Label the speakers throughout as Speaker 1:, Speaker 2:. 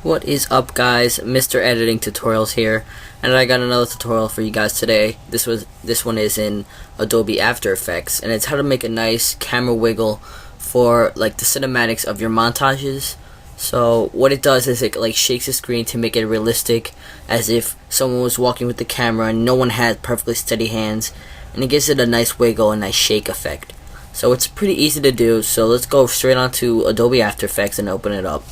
Speaker 1: What is up, guys? MrEditingTutorials here, and I got another tutorial for you guys today. This one is in Adobe After Effects, and it's how to make a nice camera wiggle for like the cinematics of your montages. So what it does is it like shakes the screen to make it realistic, as if someone was walking with the camera and no one had perfectly steady hands, and it gives it a nice wiggle and nice shake effect. So it's pretty easy to do. So let's go straight onto Adobe After Effects and open it up.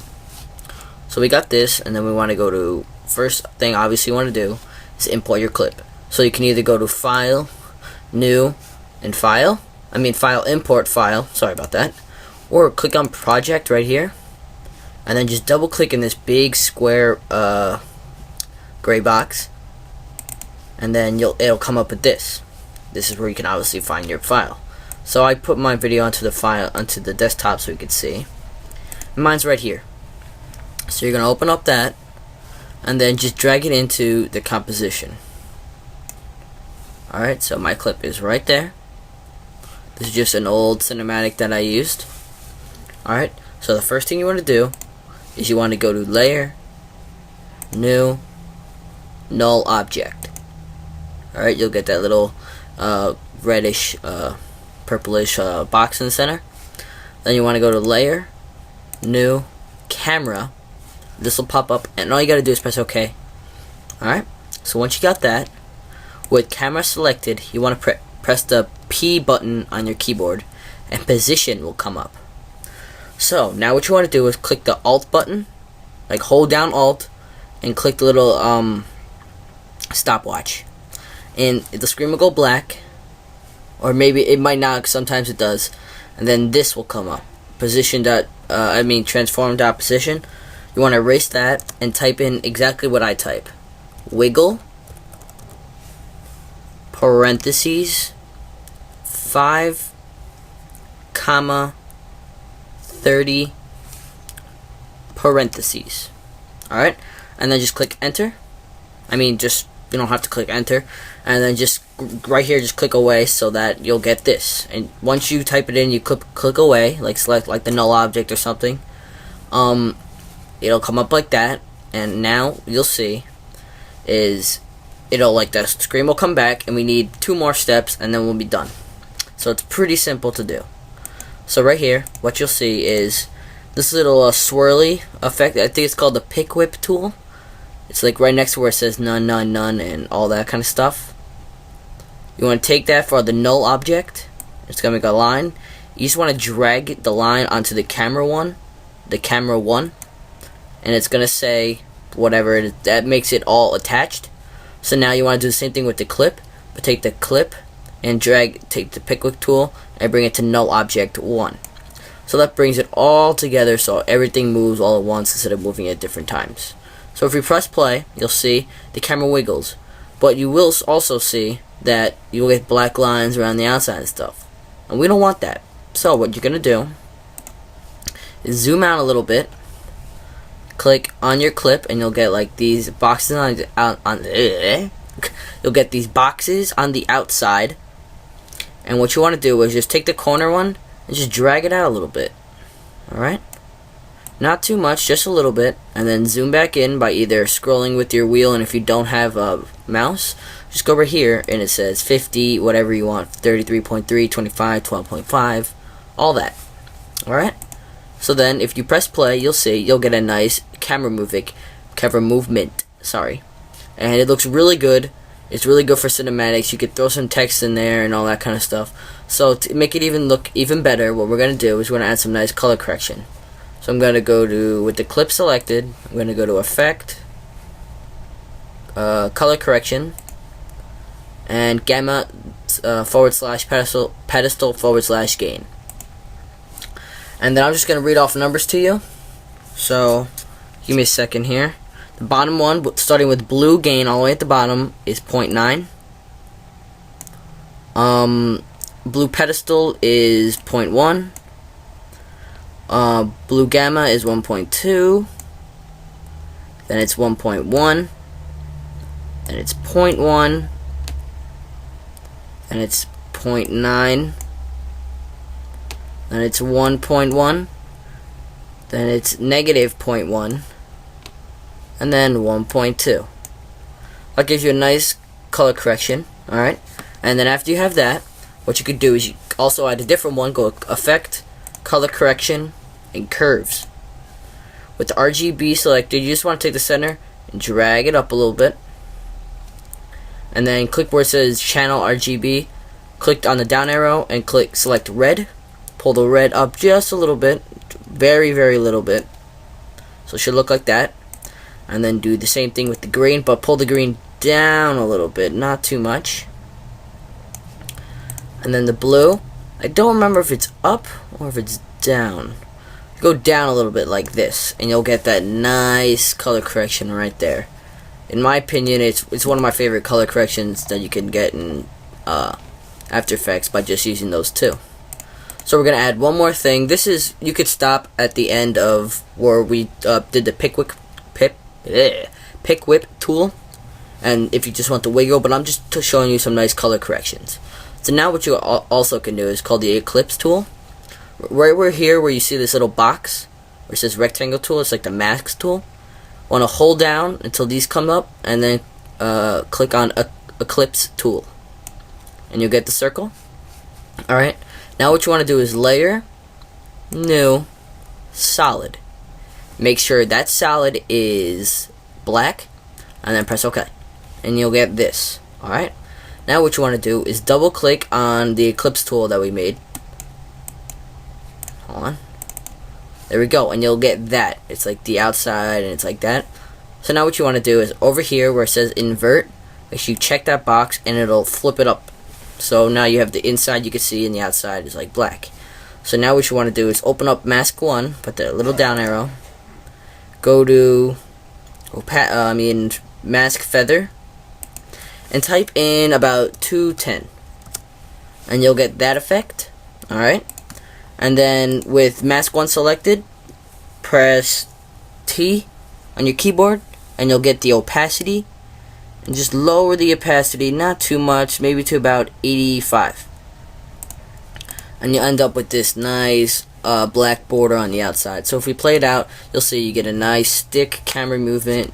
Speaker 1: So we got this, and then we want to go to, first thing obviously you want to do is import your clip. So you can either go to File, New, and File, Import File, sorry about that, or click on Project right here, and then just double click in this big square gray box, and then it'll come up with this. This is where you can obviously find your file. So I put my video onto the desktop so you can see. Mine's right here. So you're going to open up that and then just drag it into the composition. Alright, so my clip is right there. This is just an old cinematic that I used. Alright, so the first thing you want to do is you want to go to Layer, New, Null Object. Alright, you'll get that little reddish, purplish box in the center. Then you want to go to Layer, New, Camera. This will pop up, and all you gotta do is press OK. Alright, so once you got that, with camera selected, you want to press the P button on your keyboard, and position will come up. So now what you want to do is click the Alt button, like hold down Alt, and click the little stopwatch, and the screen will go black, or maybe it might not. Sometimes it does, and then this will come up. Transform.position. You want to erase that and type in exactly what I type. Wiggle, parentheses, 5, 30, parentheses. Alright? And then just click enter. You don't have to click enter. And then just right here, just click away so that you'll get this. And once you type it in, you click away, like select like the null object or something. It'll come up like that, and now you'll see is the screen will come back, and we need 2 more steps, and then we'll be done. So it's pretty simple to do. So right here, what you'll see is this little swirly effect. I think it's called the pick whip tool. It's like right next to where it says none, none, none, and all that kind of stuff. You want to take that for the null object. It's gonna make a line. You just want to drag the line onto the camera one, and it's gonna say whatever it is. That makes it all attached. So now you want to do the same thing with the clip, but take the clip and take the pick whip tool and bring it to null object 1. So that brings it all together, so everything moves all at once instead of moving at different times. So if we press play, you'll see the camera wiggles, but you will also see that you'll get black lines around the outside and stuff, and we don't want that. So what you're gonna do is zoom out a little bit, click on your clip, and you'll get like these boxes you'll get these boxes on the outside. And what you want to do is just take the corner one and just drag it out a little bit. Alright? Not too much, just a little bit, and then zoom back in by either scrolling with your wheel, and if you don't have a mouse, just go over here and it says 50, whatever you want, 33.3, 25, 12.5, all that. Alright? So then if you press play, you'll get a nice camera movement, and it looks really good. It's really good for cinematics. You could throw some text in there and all that kind of stuff. So to make it look even better, what we're going to do is we're going to add some nice color correction. So I'm going to go to, with the clip selected, I'm going to go to Effect, Color Correction, and Gamma /pedestal /gain. And then I'm just going to read off numbers to you. So give me a second here. The bottom one, starting with blue gain all the way at the bottom, is 0.9. Blue pedestal is 0.1. Blue gamma is 1.2. Then it's 1.1. Then it's 0.1. Then it's 0.9. Then it's 1.1. Then it's negative 0.1. and then 1.2. That gives you a nice color correction. Alright, and then after you have that, what you could do is you also add a different one. Go Effect, Color Correction, and Curves. With the RGB selected, you just want to take the center and drag it up a little bit, and then click where it says Channel RGB. Click on the down arrow and select red. Pull the red up just a little bit, very little bit, so it should look like that. And then do the same thing with the green, but pull the green down a little bit, not too much. And then the blue, I don't remember if it's up or if it's down. Go down a little bit like this, and you'll get that nice color correction right there. In my opinion, it's one of my favorite color corrections that you can get in After Effects by just using those two. So we're gonna add one more thing. This is, you could stop at the end of where we did the pick whip tool, and if you just want the wiggle, but I'm just showing you some nice color corrections. So now what you also can do is called the Eclipse tool. Right where here where you see this little box where it says rectangle tool, it's like the mask tool. Want to hold down until these come up, and then click on Eclipse tool, and you'll get the circle. Alright, now what you want to do is layer, new, solid. Make sure that solid is black, and then press OK, and you'll get this. Alright, now what you want to do is double click on the Eclipse tool that we made. Hold on. There we go, and you'll get that. It's like the outside, and it's like that. So now what you want to do is over here where it says invert, make sure you check that box, and it'll flip it up. So now you have the inside you can see, and the outside is like black. So now what you want to do is open up mask 1, put the little down arrow, go to mask feather, and type in about 210, and you'll get that effect. Alright, and then with mask 1 selected, press T on your keyboard, and you'll get the opacity, and just lower the opacity, not too much, maybe to about 85, and you end up with this nice black border on the outside. So if we play it out, you'll see you get a nice stick camera movement.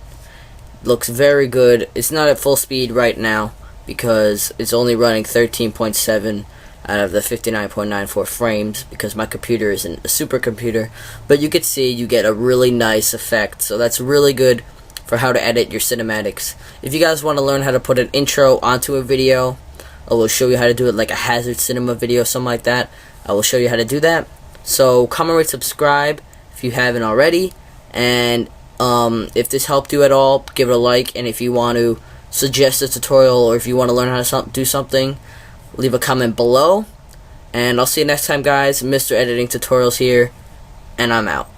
Speaker 1: Looks very good. It's not at full speed right now because it's only running 13.7 out of the 59.94 frames because my computer isn't a supercomputer, but you can see you get a really nice effect. So that's really good for how to edit your cinematics. If you guys want to learn how to put an intro onto a video, I will show you how to do it, like a hazard cinema video, something like that. I will show you how to do that. So comment, rate, subscribe if you haven't already, and if this helped you at all, give it a like. And if you want to suggest a tutorial, or if you want to learn how to do something, leave a comment below. And I'll see you next time, guys. Mr. Editing Tutorials here, and I'm out.